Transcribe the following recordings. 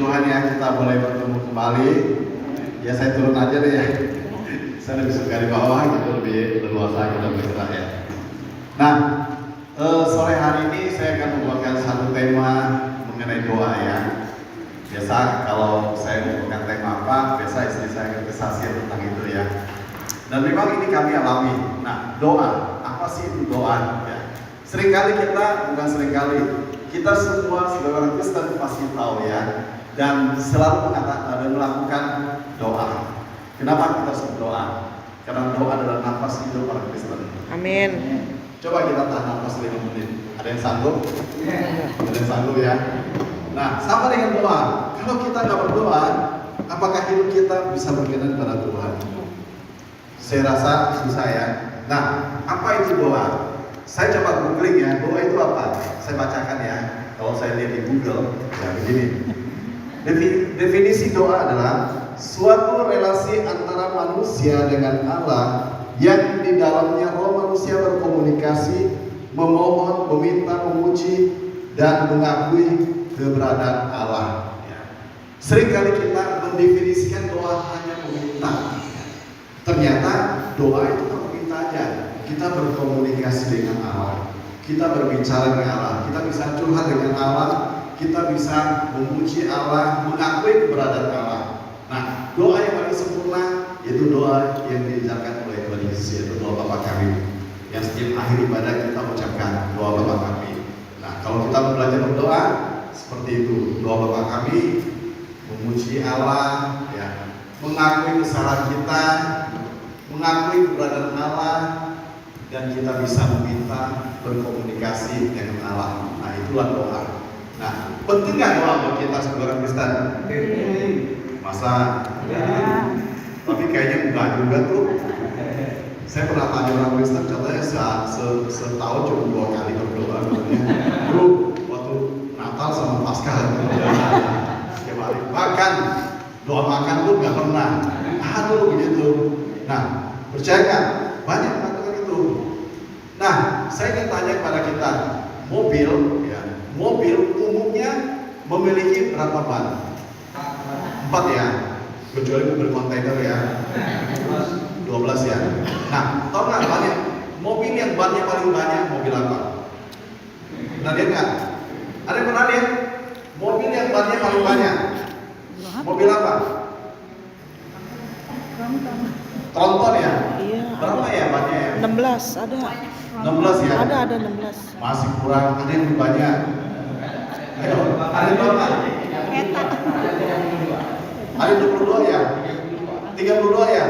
Tuhan ya, kita boleh bertemu kembali. Ya saya turun aja deh ya. Saya lebih suka di bawah gitu, lebih leluasa kita bergerak ya. Nah, sore hari ini saya akan membawakan satu tema mengenai doa ya. Biasa kalau saya membawakan tema apa, biasa istri saya akan kesaksian tentang itu ya. Dan memang ini kami alami. Nah, doa, apa sih itu doa? Ya. Seringkali kita semua sebagai orang Kristen pasti tahu ya, dan selalu mengatakan dan melakukan doa. Kenapa kita harus berdoa? Karena doa adalah nafas hidup orang Kristen. Amin. Coba kita tahan nafas 5 menit. Ada yang sanggup? Ada yang sanggup ya? Nah, sama dengan doa. Kalau kita nggak berdoa, apakah hidup kita bisa berkenan kepada Tuhan? Saya rasa susah ya. Nah, apa itu doa? Saya coba googling ya, doa itu apa? Saya bacakan ya. Kalau saya lihat di Google, ya begini. Definisi doa adalah suatu relasi antara manusia dengan Allah yang di dalamnya roh manusia berkomunikasi, memohon, meminta, memuji, dan mengakui keberadaan Allah. Seringkali kita mendefinisikan doa hanya meminta. Ternyata doa itu tak meminta aja. Kita berkomunikasi dengan Allah, kita berbicara dengan Allah, kita bisa curhat dengan Allah, kita bisa memuji Allah, mengakui keberadaan Allah. Nah, doa yang paling sempurna yaitu doa yang diajarkan oleh Tuhan Yesus, yaitu doa Bapa Kami, yang setiap akhir ibadah kita ucapkan doa Bapa Kami. Nah, kalau kita belajar berdoa seperti itu, doa Bapa Kami, memuji Allah, ya, mengakui kesalahan kita, mengakui keberadaan Allah, dan kita bisa meminta berkomunikasi dengan Allah. Nah, itulah doa. Nah, penting nggak doa buat kita sebagai orang Kristen? Masa? Ya. Tapi kayaknya enggak juga tuh. Saya pernah tanya orang Kristen, katanya setahun cuma 2 kali berdoa. Dulu waktu Natal sama Paskah. Bahkan doa makan pun nggak pernah. Aduh begitu. Nah, percaya nggak? Banyak mengatakan itu. Nah, saya ingin tanya kepada kita, mobil umumnya memiliki berapa ban? 4 ya, kecuali mobil kontainer ya, 12 ya. Nah, tahu nggak banyak mobil yang bannya paling banyak mobil apa? Pernah lihat nggak? Ada yang pernah lihat mobil yang bannya paling banyak? Mobil apa? Tronton ya? Iya. Berapa ya bannya ya? 16 ada. 16 ya? Ada 16. Masih kurang, ada yang lebih banyak. Ayo, ada yang berapa? Ada 22 ya? 32 ya?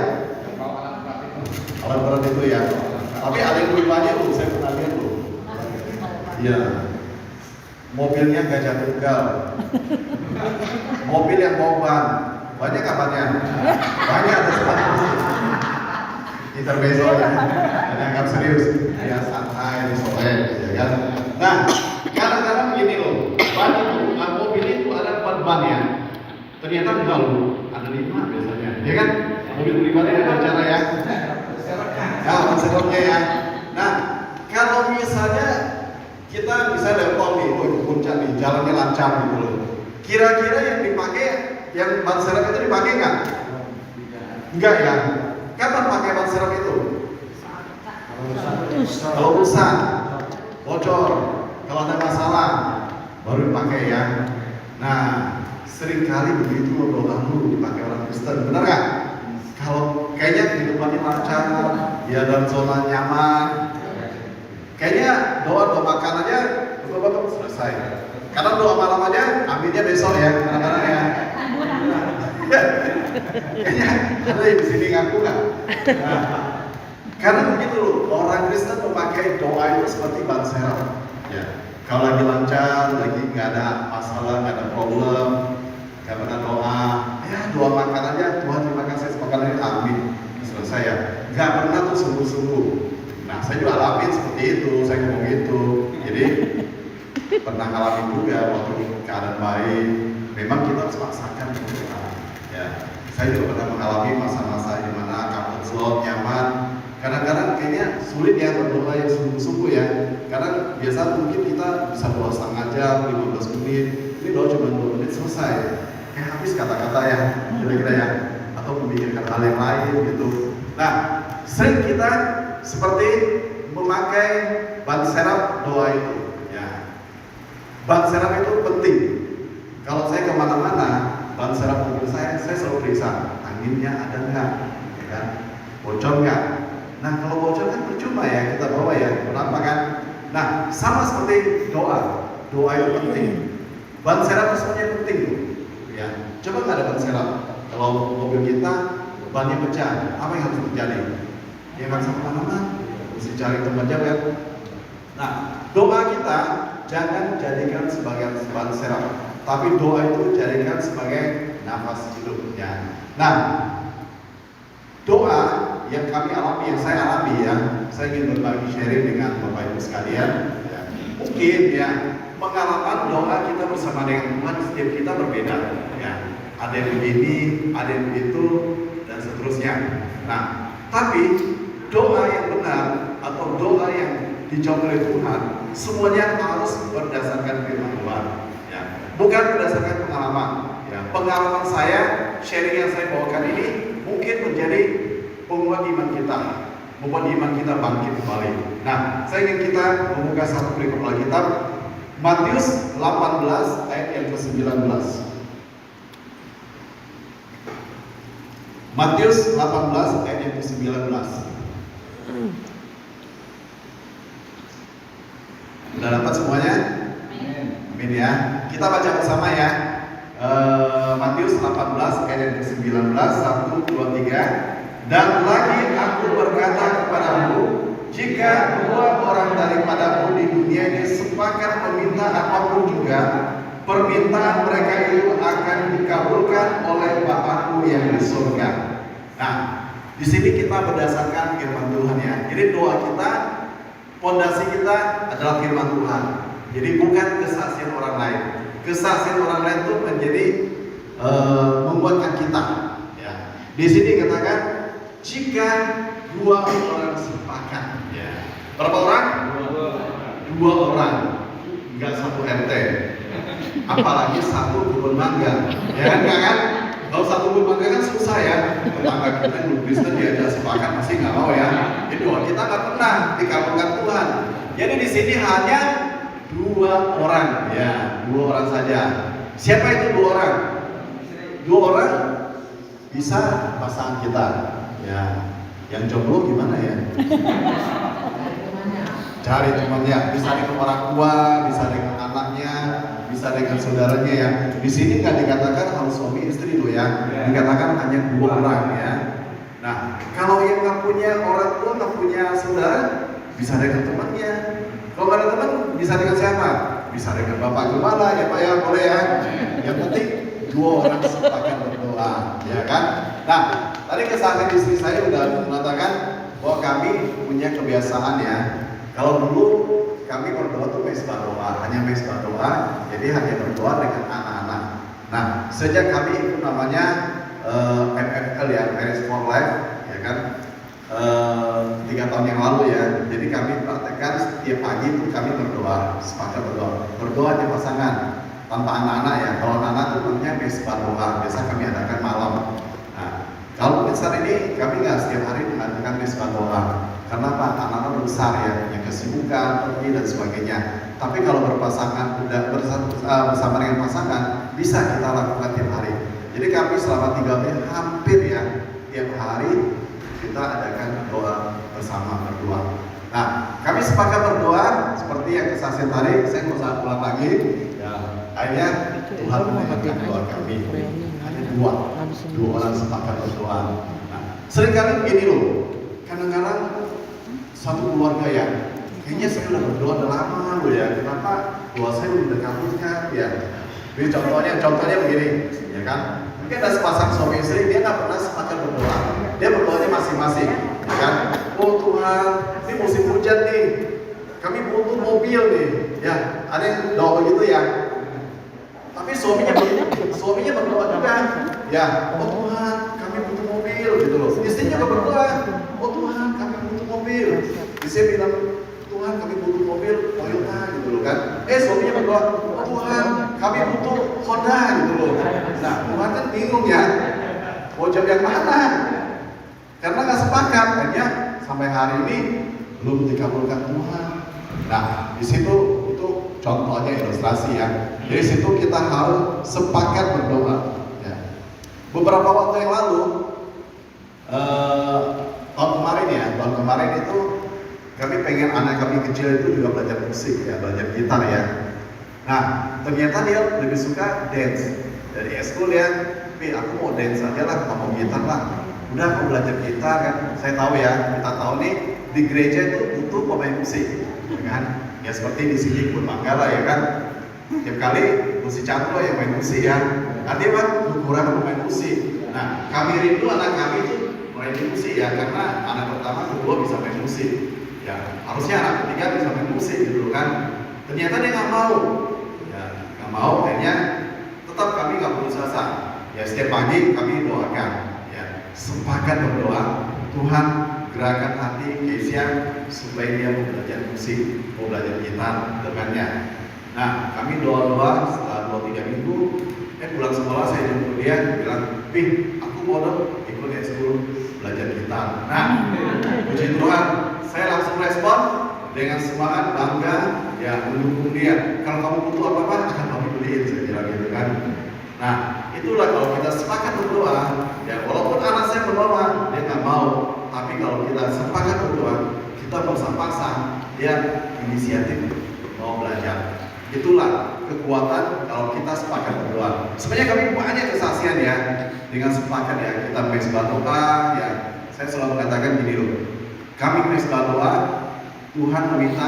Alat berat itu ya. Tapi ada yang lebih banyak loh, saya pernah lihat loh. Iya. Mobilnya gajah tunggal. Mobil yang bawa ban. Banyak nggak banyak? Banyak, ada 100. Intermezzo ya. Ada yang serius. Ya santai, disoleh, ya kan? Nah, kadang-kadang begini loh. Ban itu, mobil itu ada 4 ban ya. Ternyata enggak loh, ada 5 biasanya. Ya kan? Mobil pribadi ada cara ya. Ya, serepnya ya. Nah, kalau misalnya kita bisa lihat tol nih, oh itu puncak nih, jalannya lancar gitu loh. Kira-kira yang dipakai, yang ban serep itu dipakai nggak? Enggak ya. Kapan pakai ban serep itu? Kalau rusak, bocor, kalau ada masalah, baru dipakai ya. Nah, seringkali begitu doa dulu dipakai orang Kristen, benar nggak? Kalau kayaknya kehidupannya lancar, ya dalam zona nyaman, kayaknya doa makan aja betul-betul selesai. Karena doa malam aja, aminnya besok ya, kadang-kadang ya. Kayaknya ada yang di sini ngaku nggak? Nah, karena begitu loh, orang Kristen memakai doa itu seperti ban serep. Ya, kalau lagi lancar, lagi nggak ada masalah, nggak ada problem, nggak pernah doa, ya doa makan aja, Tuhan terima kasih semakan ini, amin, selesai ya. Nggak pernah tuh sungguh-sungguh. Nah, saya juga alamin seperti itu, saya ngomong gitu. Jadi pernah ngalamin juga waktu keadaan baik, memang kita harus paksakan berdoa. Ya, saya juga pernah mengalami masa-masa di mana comfort zone, nyaman. Kadang-kadang kayaknya sulit ya berdoa yang sungguh-sungguh ya. Karena biasa mungkin kita bisa doa setengah jam, 15 menit. Ini doa cuma 2 menit selesai. kayak habis kata-kata ya, kira-kira ya, atau memikirkan hal yang lain gitu. Nah, sering kita seperti memakai ban serap doa itu. Ya, ban serap itu penting. Kalau saya kemana-mana, ban serap mobil saya selalu periksa anginnya ada nggak, ya kan? Bocor nggak? Nah, kalau bocor kan percuma ya kita bawa ya, kenapa kan? Nah, sama seperti doa itu penting. Ban serap semuanya penting, ya. Coba nggak ada ban serap, kalau mobil kita bannya pecah, apa yang harus terjadi? Ya kan sama tanaman, mesti cari tempat jauh ya. Nah, doa kita jangan jadikan sebagai ban serap, tapi doa itu jadikan sebagai nafas hidup, ya. Nah, doa yang kami alami, yang saya alami ya, saya ingin berbagi sharing dengan Bapak Ibu sekalian. Ya. Mungkin ya pengalaman doa kita bersama dengan Tuhan setiap kita berbeda. Ya. Ada yang begini, ada yang begitu, dan seterusnya. Nah, tapi doa yang benar atau doa yang dijawab oleh Tuhan, semuanya harus berdasarkan firman Tuhan. Ya. Bukan berdasarkan pengalaman. Ya. Pengalaman saya, sharing yang saya bawakan ini mungkin menjadi penguat iman kita, membuat iman kita bangkit kembali. Nah, saya ingin kita membuka satu perikop Alkitab, Matius 18 ayat yang ke-19. Matius 18 ayat yang ke-19. Sudah dapat semuanya? Amin ya. Kita baca bersama ya. Matius 18 ayat yang ke-19, 1, 2, 3. Dan lagi aku berkata kepadamu, jika dua orang daripadamu di dunia ini sepakat meminta apapun juga, permintaan mereka itu akan dikabulkan oleh Bapakku yang di surga. Nah, di sini kita berdasarkan firman Tuhan ya. Jadi doa kita, fondasi kita adalah firman Tuhan. Jadi bukan kesaksian orang lain. Kesaksian orang lain itu menjadi menguatkan kita. Ya. Di sini katakan jika dua orang sepakat, ya. Berapa orang? Dua orang, enggak satu RT, apalagi satu kebun mangga, ya kan? Kalau satu kebun mangga kan susah ya. Tetangga kita yang Kristen diajak sepakat masih nggak mau ya. Jadi doa kita nggak pernah dikabulkan Tuhan. Jadi di sini hanya dua orang, ya, dua orang saja. Siapa itu dua orang? Dua orang bisa pasangan kita. Ya, yang jomblo gimana ya? Cari temannya, bisa dengan orang tua, bisa dengan anaknya, bisa dengan saudaranya ya. Di sini nggak dikatakan harus suami istri loh ya, dikatakan hanya dua orang ya. Nah, kalau yang nggak punya orang tua, nggak punya saudara, bisa dengan temannya. Kalau nggak ada teman, bisa dengan siapa? Bisa dengan bapak gembala ya Pak ya, boleh ya. Yang penting dua orang sepakat berdoa, ya kan? Nah, tadi kesaksian istri saya sudah mengatakan bahwa kami punya kebiasaan ya. Kalau dulu kami berdoa tuh mesbah doa, hanya mesbah doa, jadi hanya berdoa dengan anak-anak. Nah, sejak kami ikut namanya MFL ya, Marriage for Life, ya kan, 3 tahun yang lalu ya. Jadi kami praktekkan setiap pagi itu kami berdoa, sepakat berdoa di pasangan tanpa anak-anak ya. Kalau anak-anak itu namanya mesbah doa, biasa kami adakan malam. Nah, kalau besar ini kami nggak setiap hari mengadakan mesbah doa. Karena apa? Anak-anak besar ya, punya kesibukan, pergi dan sebagainya. Tapi kalau berpasangan, udah bersama dengan pasangan, bisa kita lakukan tiap hari. Jadi kami selama 3 bulan hampir ya, tiap hari kita adakan doa bersama berdua. Nah, kami sepakat berdoa seperti yang kesaksian tadi, saya nggak usah ulang lagi. Ya, akhirnya Tuhan mendengarkan doa kami. Hanya dua orang sepakat berdoa. Nah, seringkali begini loh, kadang-kadang satu keluarga ya, kayaknya saya udah berdoa udah lama loh ya, kenapa doa saya udah dikabulkan ya. Jadi contohnya begini, ya kan? Mungkin ada sepasang suami istri, dia nggak pernah sepakat berdoa, dia berdoanya masing-masing, ya kan? Oh Tuhan, ini musim hujan nih, kami butuh mobil nih, ya. Ada yang doa begitu ya. Tapi suaminya berdoa juga, ya. Oh Tuhan, kami butuh mobil, gitu loh. Istrinya juga berdoa, oh Tuhan, kami butuh mobil. Dia bilang, Tuhan kami butuh mobil Toyota gitu loh kan. Suaminya berdoa, oh Tuhan kami butuh Honda gitu loh. Nah, Tuhan kan bingung ya, mau jawab yang mana? Karena nggak sepakat, akhirnya sampai hari ini belum dikabulkan Tuhan. Nah, di situ itu contohnya ilustrasi ya. Dari situ kita harus sepakat berdoa. Ya. Beberapa waktu yang lalu, tahun kemarin itu kami pengen anak kami kecil itu juga belajar musik ya, belajar gitar ya. Nah, ternyata dia lebih suka dance. Dari eskul ya, tapi aku mau dance aja lah, nggak mau gitar lah. Udah aku belajar gitar kan, saya tahu ya, kita tahu nih di gereja itu butuh pemain musik, ya kan? Ya seperti di sini pun Manggala ya kan, tiap kali musik Chandra yang main musik ya, artinya kan kurang pemain musik. Nah, kami rindu anak kami itu main musik ya, karena anak pertama kedua bisa main musik, ya harusnya anak ketiga bisa main musik gitu kan. Ternyata dia nggak mau, ya nggak mau, akhirnya tetap kami nggak putus asa. Ya setiap pagi kami doakan. Sepakat berdoa, Tuhan gerakan hati Kesia supaya dia mau belajar musik, mau belajar gitar dengannya. Nah, kami doa-doa setelah 2-3 minggu, pulang sekolah saya jemput dia, bilang, Pih, aku mau dong ikut eskul belajar gitar. Nah, puji Tuhan, saya langsung respon dengan semangat bangga, ya mendukung dia. Kalau kamu butuh apa-apa, akan kami beliin, saya bilang gitu kan. Nah, itulah kalau kita sepakat berdoa, ya walaupun anak saya menolak, dia nggak mau, tapi kalau kita sepakat berdoa, kita paksa-paksa, dia inisiatif mau belajar. Itulah kekuatan kalau kita sepakat berdoa. Sebenarnya kami banyak kesaksian ya, dengan sepakat ya, kita mesbah doa, ya saya selalu mengatakan gini loh, kami mesbah doa, Tuhan meminta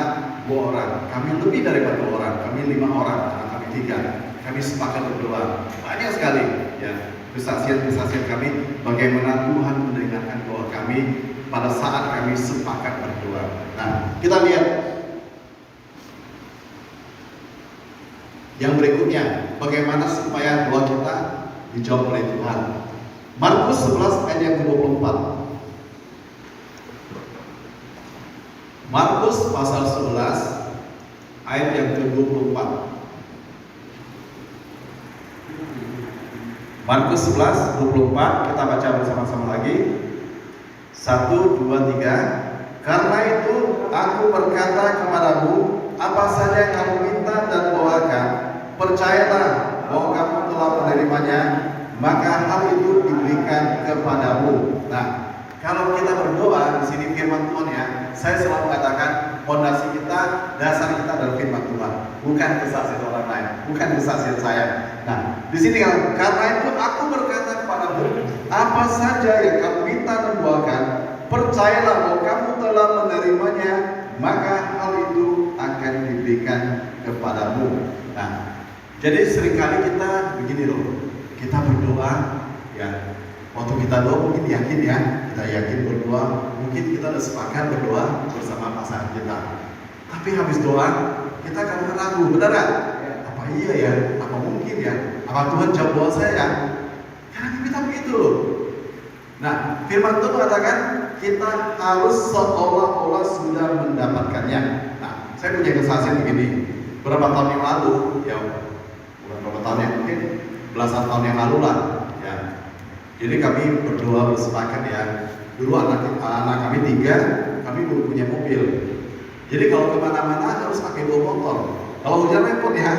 2 orang, kami lebih daripada 2 orang, kami 5 orang, kami 3. Kami sepakat berdoa, banyak sekali ya kesaksian-kesaksian kami bagaimana Tuhan mendengarkan doa kami pada saat kami sepakat berdoa. Nah, kita lihat yang berikutnya, bagaimana supaya doa kita dijawab oleh Tuhan. Markus 11 ayat yang ke-24. Markus pasal 11 ayat yang ke-24. Markus 11, 24, kita baca bersama-sama lagi. 1, 2, 3. Karena itu aku berkata kepadamu, apa saja yang kamu minta dan doakan, percayalah bahwa kamu telah menerimanya, maka hal itu diberikan kepadamu. Nah, kalau kita berdoa, di sini firman Tuhan ya, saya selalu katakan fondasi kita, dasar kita adalah firman Tuhan, bukan kesaksian orang lain, bukan kesaksian saya. Nah, di sini karena itu aku berkata kepadamu, apa saja yang kamu minta dan doakan, percayalah bahwa kamu telah menerimanya, maka hal itu akan diberikan kepadamu. Nah, jadi seringkali kita begini loh, kita berdoa, ya waktu kita doa mungkin yakin ya, kita yakin berdoa, mungkin kita udah sepakat berdoa bersama pasangan kita. Tapi habis doa, kita kadang ragu, benar gak? Apa iya ya? Apa mungkin ya? Apa Tuhan jawab doa saya? Karena kita begitu loh. Nah, firman Tuhan mengatakan kita harus seolah-olah sudah mendapatkannya. Nah, saya punya kesaksian begini. Berapa tahun yang lalu, ya bukan berapa tahun yang mungkin belasan tahun yang lalu lah, ya. Jadi kami berdoa bersepakat ya. Dulu anak kami 3, kami belum punya mobil. Jadi kalau kemana-mana harus pakai 2 motor. Kalau hujan repot ya.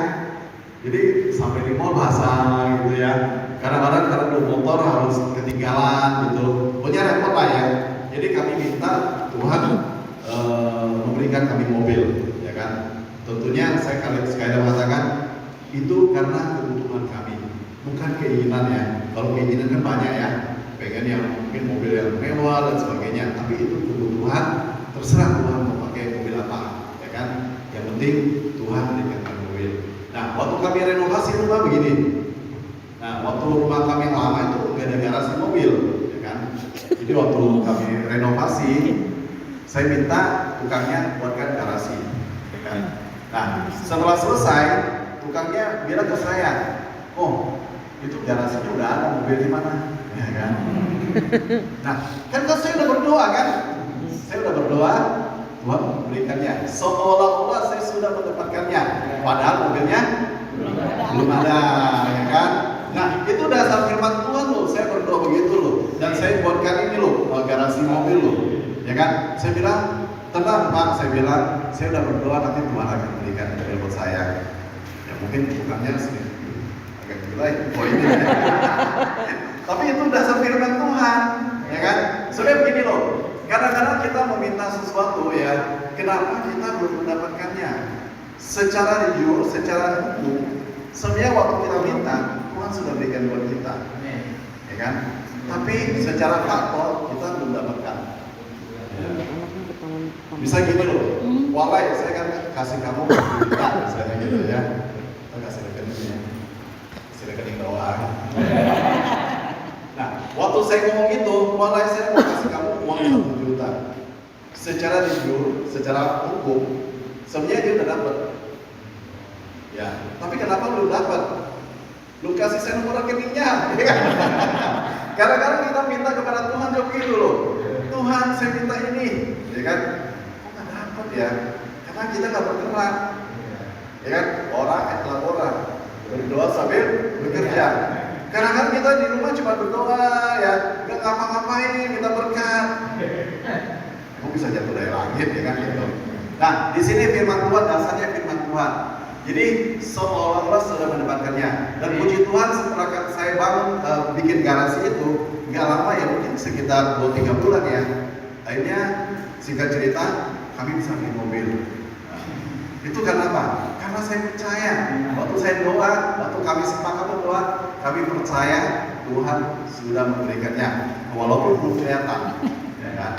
Jadi sampai di mall basah gitu ya. Kadang-kadang karena 2 motor harus ketinggalan gitu. Pokoknya repot lah ya. Jadi kami minta Tuhan memberikan kami mobil, ya kan. Tentunya saya sekali mengatakan itu karena kebutuhan kami, bukan keinginan ya. Kalau keinginan kan banyak ya, pengen yang mungkin mobil yang mewah dan sebagainya. Tapi itu kebutuhan, terserah Tuhan mau pakai mobil apa, ya kan. Yang penting Tuhan berikan mobil. Nah, waktu kami renovasi rumah begini. Nah, waktu rumah kami yang lama itu nggak ada garasi mobil, ya kan. Jadi waktu kami renovasi, saya minta tukangnya buatkan garasi, ya kan. Nah, setelah selesai, tukangnya bilang ke saya, oh itu garasinya udah ada, mobil di mana, ya kan. Nah, kan saya udah berdoa kan, saya udah berdoa, Tuhan memberikannya, seolah-olah saya sudah mendapatkannya, padahal mobilnya belum ada. Belum ada, ya kan? Nah, itu dasar firman Tuhan loh. Saya berdoa begitu loh. Dan saya buatkan ini loh, garasi mobil loh. Ya kan? Saya bilang, tenang Pak, saya bilang, saya udah berdoa nanti Tuhan akan berikan mobil buat saya. Ya mungkin bukannya agak gila ya, poinnya. Tapi itu dasar firman Tuhan, ya kan? Sebenarnya begini loh, kadang-kadang kita meminta sesuatu ya, kenapa kita belum mendapatkannya? Secara jujur, secara hukum, sebenarnya waktu kita minta, Tuhan sudah berikan buat kita, ya kan? Tapi secara faktor kita belum dapatkan. Ya. Bisa gini loh, walai saya kan kasih kamu juta, misalnya gitu ya, kita kasih rekening doang. Nah, waktu saya ngomong itu, walai saya mau kasih kamu uang 1 juta. Secara jujur, secara hukum, sebenarnya dia udah dapat. Ya, tapi kenapa belum dapat? Belum kasih saya nomor rekeningnya. Kadang-kadang kita minta kepada Tuhan jawab gitu loh. Tuhan, saya minta ini, ya kan? Kok nggak dapat ya? Karena kita nggak bergerak, ya kan? Orang adalah orang berdoa sambil bekerja. Kadang-kadang kita di rumah cuma berdoa, ya, nggak ngapa-ngapain, minta berkat. Kamu bisa jatuh dari langit, ya kan? Gitu. Nah, di sini firman Tuhan dasarnya firman Tuhan. Jadi seolah-olah sudah mendapatkannya. Dan puji Tuhan setelah saya bangun bikin garasi itu nggak lama ya, mungkin sekitar 2-3 bulan ya. Akhirnya singkat cerita kami bisa beli mobil. Nah, itu karena apa? Karena saya percaya. Waktu saya doa, waktu kami sepakat berdoa, kami percaya Tuhan sudah memberikannya. Walaupun belum kelihatan, ya kan?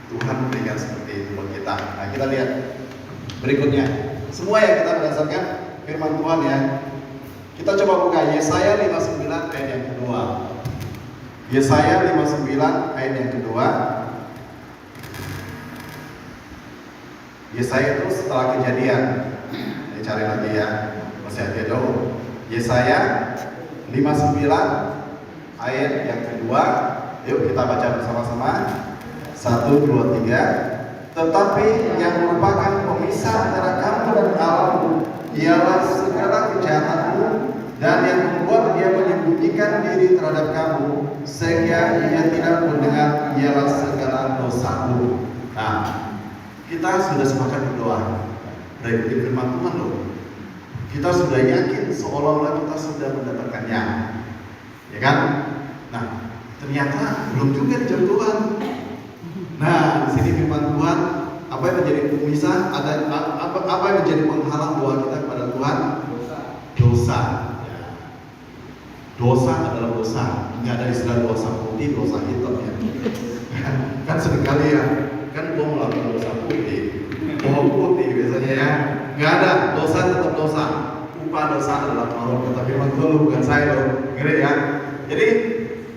Tuhan memberikan seperti itu buat kita. Nah, kita lihat berikutnya. Semua yang kita berdasarkan firman Tuhan ya. Kita coba buka Yesaya 59 ayat yang kedua. Yesaya 59 ayat yang kedua. Yesaya itu setelah kejadian. Ini cari lagi ya. Masih ada jauh. Yesaya 59 ayat yang kedua. Yuk kita baca bersama-sama. 1, 2, 3. Tetapi yang merupakan pemisah antara kamu dan Allahmu ialah segala kejahatanmu, dan yang membuat dia menyembunyikan diri terhadap kamu sehingga ia tidak mendengar ialah segala dosamu. Nah, kita sudah sepakat berdoa dari firman Tuhan loh. Kita sudah yakin seolah-olah kita sudah mendapatkannya, ya kan? Nah, ternyata belum juga dijawab Tuhan. Nah, di sini firman Tuhan, apa yang menjadi pemisah, apa yang menjadi penghalang doa kita kepada Tuhan? Dosa. Ya. Dosa adalah dosa. Nggak ada istilah dosa putih, dosa hitam ya. Kan seringkali ya, kan gua melakukan dosa putih, bohong putih biasanya ya. Nggak ada, dosa tetap dosa. Upah dosa adalah maut. Kata firman Tuhan, bukan saya loh. Ngeri ya. Jadi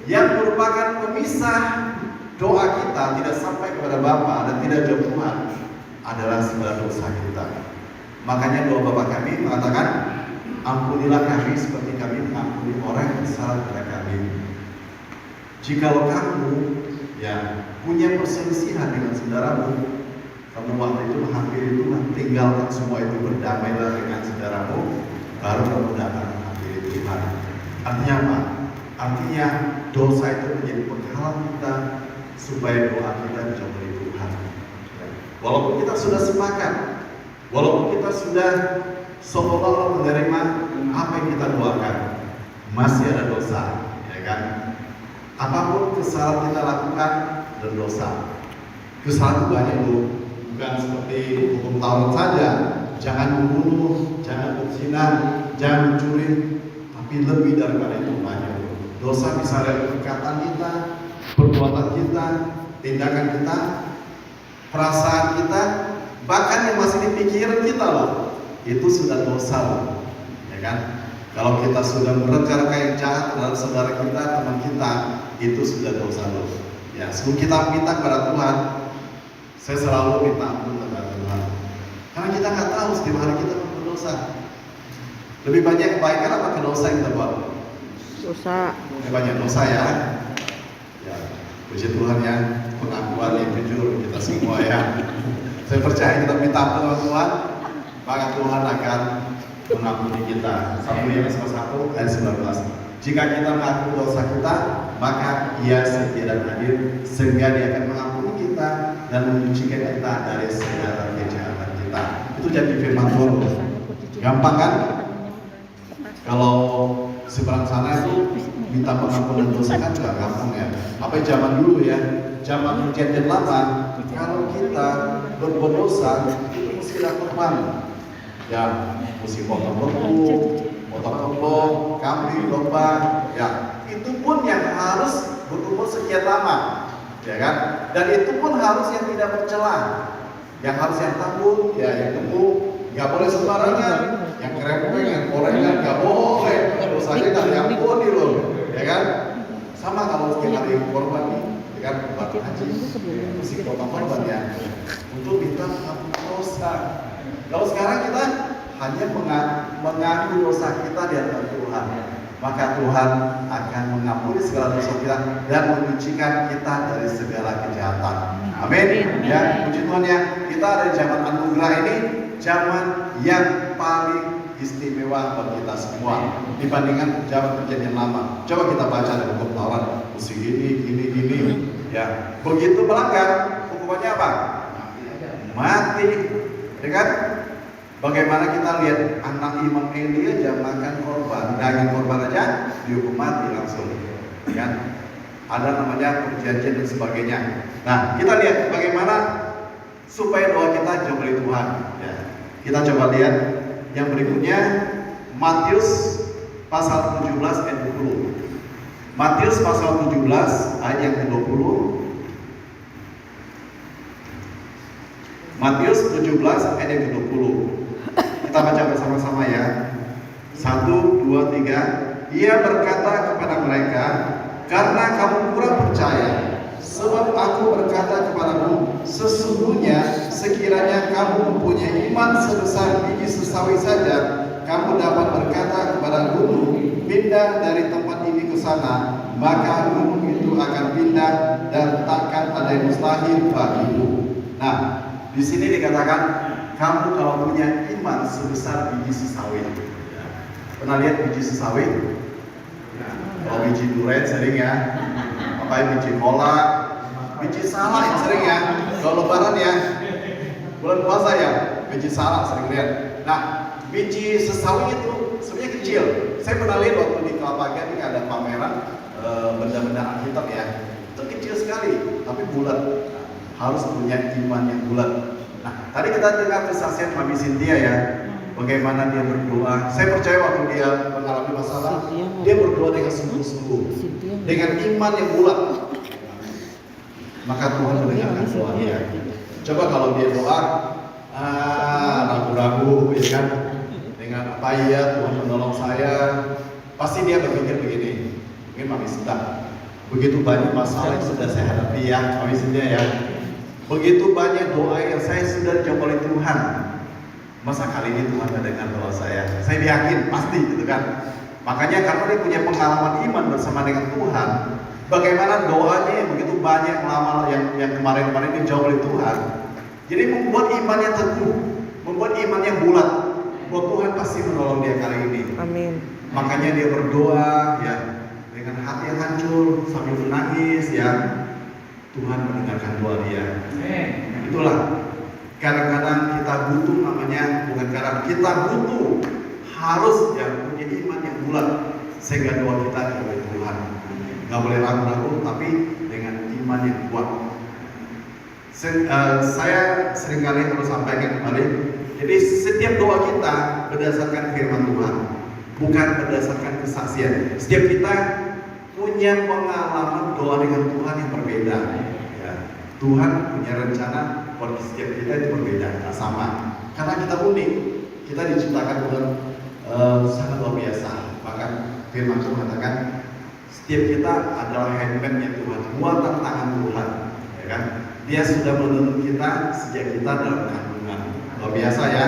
yang merupakan pemisah doa kita tidak sampai kepada Bapa dan tidak jauh Tuhan adalah segala dosa kita. Makanya doa Bapa kami mengatakan, ampunilah kami seperti kami mengampuni orang yang salah kepada kami. Jikalau kamu ya punya perselisihan dengan saudaramu, kamu waktu itu menghampiri Tuhan, tinggalkan semua itu, berdamailah dengan saudaramu, baru kamu datang menghampiri Tuhan. Artinya apa? Artinya dosa itu menjadi penghalang kita supaya doa kita dijawab oleh Tuhan. Walaupun kita sudah sepakat, walaupun kita sudah seolah-olah menerima apa yang kita doakan, masih ada dosa, ya kan? Apapun kesalahan kita lakukan dan dosa. Kesalahan itu banyak loh, bukan seperti hukum Taurat saja. Jangan membunuh, jangan berzina, jangan mencuri, tapi lebih daripada itu banyak loh. Dosa bisa dari perkataan kita, perbuatan kita, tindakan kita, perasaan kita, bahkan yang masih di pikiran kita loh, itu sudah dosa loh, ya kan? Kalau kita sudah merencanakan yang jahat terhadap saudara kita, teman kita, itu sudah dosa loh. Ya, sebelum kita minta kepada Tuhan, saya selalu minta ampun kepada Tuhan, karena kita nggak tahu setiap hari kita berdosa. Lebih banyak kebaikan apa dosa yang kita buat? Dosa. Lebih banyak dosa ya. Ya, puji Tuhan ya, pengakuan yang jujur kita semua ya. Saya percaya kita minta ampun Tuhan, maka Tuhan akan mengampuni kita. 1 Yohanes 1 ayat 19. Jika kita mengaku dosa kita, maka Ia setia dan adil sehingga Dia akan mengampuni kita dan menyucikan kita dari segala kejahatan kita. Itu jadi firman Tuhan. Gampang kan? Kalau seberang sana itu minta pengampunan dosa kan juga gampang ya. Apa zaman dulu ya? Zaman perjanjian lama, kalau kita berbuat dosa itu mesti ada korban. Ya, mesti potong lembu, potong kerbau, kambing, domba. Ya, itu pun yang harus berumur sekian lama, ya kan? Dan itu pun harus yang tidak bercela, yang harus yang takut, ya yang teguh, nggak boleh sembarangan, yang kerempeng, yang korengan, nggak boleh. Dosanya nggak diampuni loh, ya kan? Sama kalau setiap hari korban nih, ya kan? Buat haji, mesti potong korban ya, untuk minta pengampunan dosa. Kalau sekarang kita hanya mengaku dosa kita di hadapan Tuhan, maka Tuhan akan mengampuni segala dosa kita dan menyucikan kita dari segala kejahatan. Amin. Ya, puji Tuhan ya. Kita ada di zaman anugerah ini, zaman yang paling istimewa bagi kita semua dibandingkan zaman perjanjian lama. Coba kita baca dari buku Taurat, mesti gini. Ya, begitu melanggar, hukumannya apa? Mati. Ya kan? Bagaimana kita lihat anak Imam Eli aja makan korban, daging korban aja dihukum mati langsung, kan? Ada namanya perjanjian dan sebagainya. Nah, kita lihat bagaimana supaya doa kita jauh dari Tuhan. Ya. Kita coba lihat yang berikutnya, Matius pasal 17 ayat 20. Matius pasal 17 ayat yang ke-20. Matius 17 ayat yang ke-20. Kita baca bersama-sama ya. 1, 2, 3. Ia berkata kepada mereka, karena kamu kurang percaya, sebab aku berkata kepadamu, sesungguhnya sekiranya kamu mempunyai iman sebesar biji sesawi saja, kamu dapat berkata kepada gunung, pindah dari tempat ini ke sana, maka gunung itu akan pindah dan takkan ada yang mustahil bagimu. Nah, di sini dikatakan kamu kalau punya iman sebesar biji sesawi. Pernah lihat biji sesawi? Kalau biji durian sering ya. Apa biji kolak, biji salak yang sering ya. Kalau lebaran ya, bulan puasa ya, biji salak sering lihat. Nah, biji sesawi itu sebenarnya kecil. Saya pernah lihat waktu di Kelapa ini ada pameran benda-benda Alkitab ya. Itu kecil sekali, tapi bulat. Harus punya iman yang bulat. Nah, tadi kita dengar kesaksian Mami Cynthia ya, bagaimana dia berdoa. Saya percaya waktu dia mengalami masalah, dia berdoa dengan sungguh-sungguh, dengan iman yang bulat. Maka Tuhan mendengarkan doa dia. Coba kalau dia doa, ragu-ragu, ya kan? Dengan apa ya Tuhan menolong saya, pasti dia berpikir begini. Mungkin Mami Cynthia, begitu banyak masalah yang sudah saya hadapi ya, Mami Cynthia ya. Begitu banyak doa yang saya sudah jawab oleh Tuhan. Masa kali ini Tuhan mendengar doa saya? Saya yakin pasti gitu kan. Makanya karena dia punya pengalaman iman bersama dengan Tuhan, bagaimana doanya yang begitu banyak lama yang kemarin-kemarin dijawab oleh Tuhan. Jadi membuat iman yang teguh, membuat iman yang bulat. Bahwa Tuhan pasti menolong dia kali ini. Amin. Makanya dia berdoa ya dengan hati yang hancur sambil menangis ya. Tuhan mendengarkan doa dia. Itulah kadang-kadang kita butuh namanya, bukan kadang kita butuh harus yang punya iman yang bulat sehingga doa kita kepada Tuhan. Gak boleh ragu-ragu, tapi dengan iman yang kuat. Saya seringkali harus sampaikan kembali. Jadi setiap doa kita berdasarkan firman Tuhan, bukan berdasarkan kesaksian. Setiap kita punya pengalaman doa dengan Tuhan yang berbeda. Ya. Tuhan punya rencana buat setiap kita itu berbeda, tak sama. Karena kita unik, kita diciptakan Tuhan sangat luar biasa. Bahkan firman Tuhan mengatakan setiap kita adalah handmade Tuhan, buatan tangan Tuhan. Ya kan? Dia sudah menuntun kita sejak kita dalam kandungan. Luar biasa ya.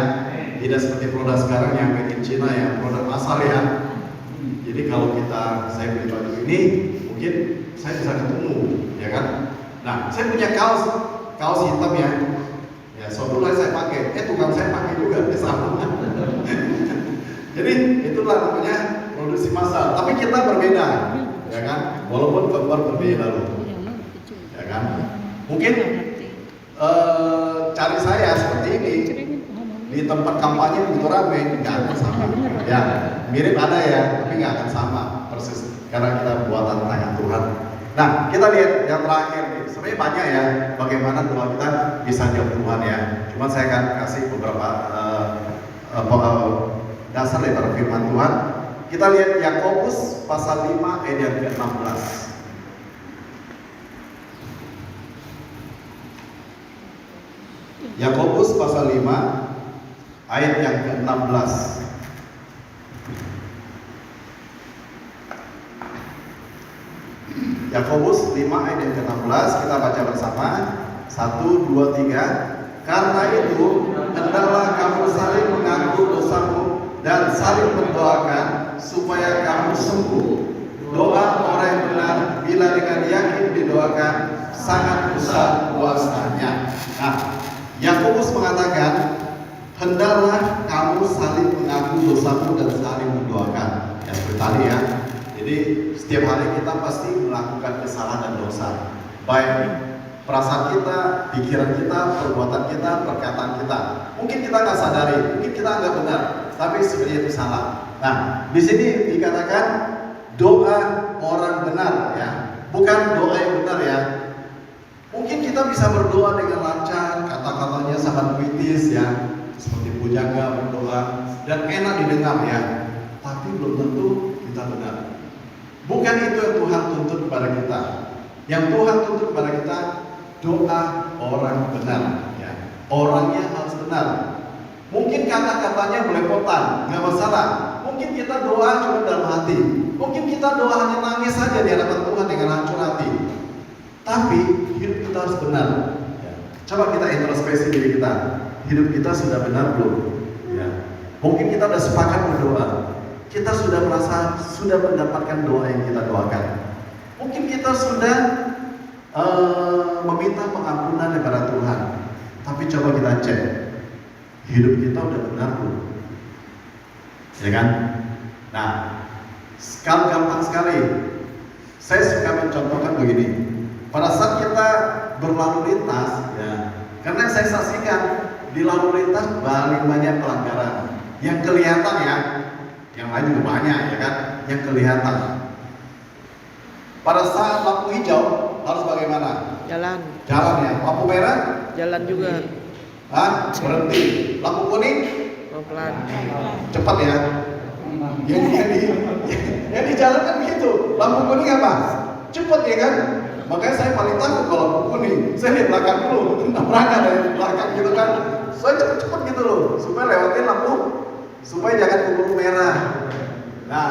Tidak seperti produk sekarang yang made in China ya, produk asal ya. Jadi kalau saya beli baju ini, mungkin saya bisa ketemu, ya kan? Nah, saya punya kaos hitam ya. Ya, sebelumnya saya pakai, tukang saya pakai juga, sama. Jadi itulah namanya produksi massal. Tapi kita berbeda, ya kan? Walaupun gambar berbeda loh, ya kan? Mungkin cari saya seperti ini di tempat kampanye begitu ramai, nggak akan sama. Ya, mirip ada ya, tapi nggak akan sama persis karena kita buatan tangan Tuhan. Nah, kita lihat yang terakhir nih. Sebenarnya banyak ya bagaimana doa kita bisa jawab Tuhan ya. Cuma saya akan kasih beberapa dasar daripada firman Tuhan. Kita lihat Yakobus pasal 5 ayat yang ke-16. Yakobus pasal 5 ayat yang ke-16. Yakobus 5 ayat yang ke-16, kita baca bersama. 1, 2, 3. Karena itu hendaklah kamu saling mengaku dosamu dan saling mendoakan supaya kamu sembuh. Doa orang yang benar bila dengan yakin didoakan sangat besar kuasanya. Nah, Yakobus mengatakan hendaklah kamu saling mengaku dosamu dan saling mendoakan. Ya seperti tadi ya. Jadi setiap hari kita pasti melakukan kesalahan dan dosa, baik perasaan kita, pikiran kita, perbuatan kita, perkataan kita. Mungkin kita nggak sadari, mungkin kita nggak benar, tapi sebenarnya itu salah. Nah, di sini dikatakan doa orang benar ya, bukan doa yang benar ya. Mungkin kita bisa berdoa dengan lancar, kata-katanya sangat puitis ya, seperti pujangga berdoa dan enak didengar ya, tapi belum tentu kita benar. Bukan itu yang Tuhan tuntut kepada kita. Yang Tuhan tuntut kepada kita doa orang benar ya. Orangnya harus benar. Mungkin kata-katanya belepotan, nggak masalah. Mungkin kita doa cuma dalam hati. Mungkin kita doa hanya nangis saja di hadapan Tuhan dengan hancur hati. Tapi hidup kita harus benar ya. Coba kita introspeksi diri kita. Hidup kita sudah benar belum? Ya. Mungkin kita sudah sepakat berdoa. Kita sudah merasa sudah mendapatkan doa yang kita doakan. Mungkin kita sudah meminta pengampunan kepada Tuhan. Tapi coba kita cek, hidup kita udah benar belum? Ya kan? Nah, gampang sekali. Saya suka mencontohkan begini. Pada saat kita berlalu lintas, ya, karena saya saksikan di lalu lintas paling banyak pelanggaran. Yang kelihatan ya. Yang lain juga banyak ya kan, yang kelihatan. Pada saat lampu hijau harus bagaimana? Jalan ya. Lampu merah? Jalan juga. Berhenti. Lampu kuning? Pelan. Cepat ya. Yang di jalan kan begitu. Lampu kuning apa? Cepat ya kan. Makanya saya paling takut kalau lampu kuning. Saya di belakang dulu, nabrakan dari belakang gitu kan. Saya cepet-cepet gitu loh, supaya lewatin lampu, supaya jangan keburu merah. Nah,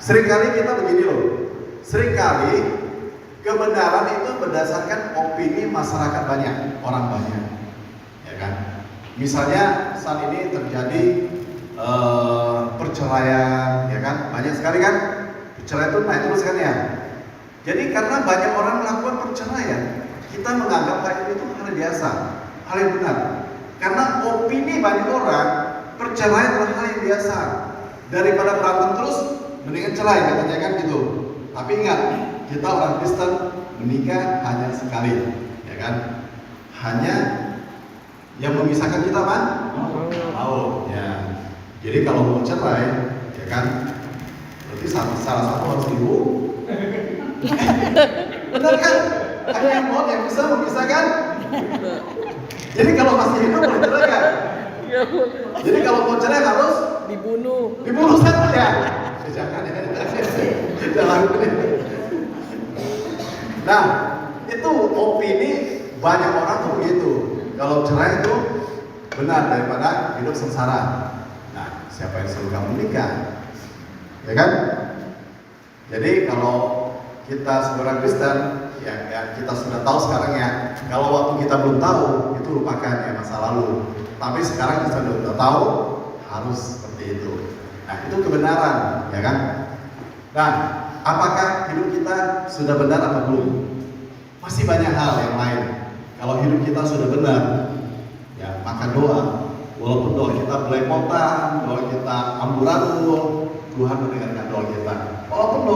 seringkali kita begini loh. Seringkali kebenaran itu berdasarkan opini masyarakat banyak, orang banyak, ya kan? Misalnya saat ini terjadi perceraian, ya kan? Banyak sekali kan? Perceraian itu naik terus kan ya? Jadi karena banyak orang melakukan perceraian, kita menganggap hal itu hal biasa, hal yang benar. Karena opini banyak orang, perceraian adalah hal yang biasa. Daripada berantem terus, mendingan cerai katanya kan gitu. Tapi ingat, kita orang Kristen menikah hanya sekali, ya kan? Hanya yang memisahkan kita kan? Mau, ya. Jadi kalau mau cerai, ya kan? Berarti salah satu harus ibu. Benar kan? Hanya mau yang bisa memisahkan. Jadi kalau masih hidup boleh cerai kan? Jadi kalau mau cerai harus dibunuh. Dibunuh saja ya. Jangan ya. Jangan. Nah, itu opini banyak orang tuh begitu. Kalau cerai itu benar daripada hidup sengsara. Nah, siapa yang suruh kamu nikah? Ya kan? Jadi kalau kita seorang Kristen, ya kita sudah tahu sekarang ya. Kalau waktu kita belum tahu, itu lupakan ya masa lalu. Tapi sekarang kita sudah tahu, harus seperti itu. Nah, itu kebenaran, ya kan? Nah, apakah hidup kita sudah benar atau belum? Masih banyak hal yang lain. Kalau hidup kita sudah benar, ya maka doa walaupun doa kita belepotan, doa kita amburadul, Tuhan mendengarkan doa kita. Walaupun doa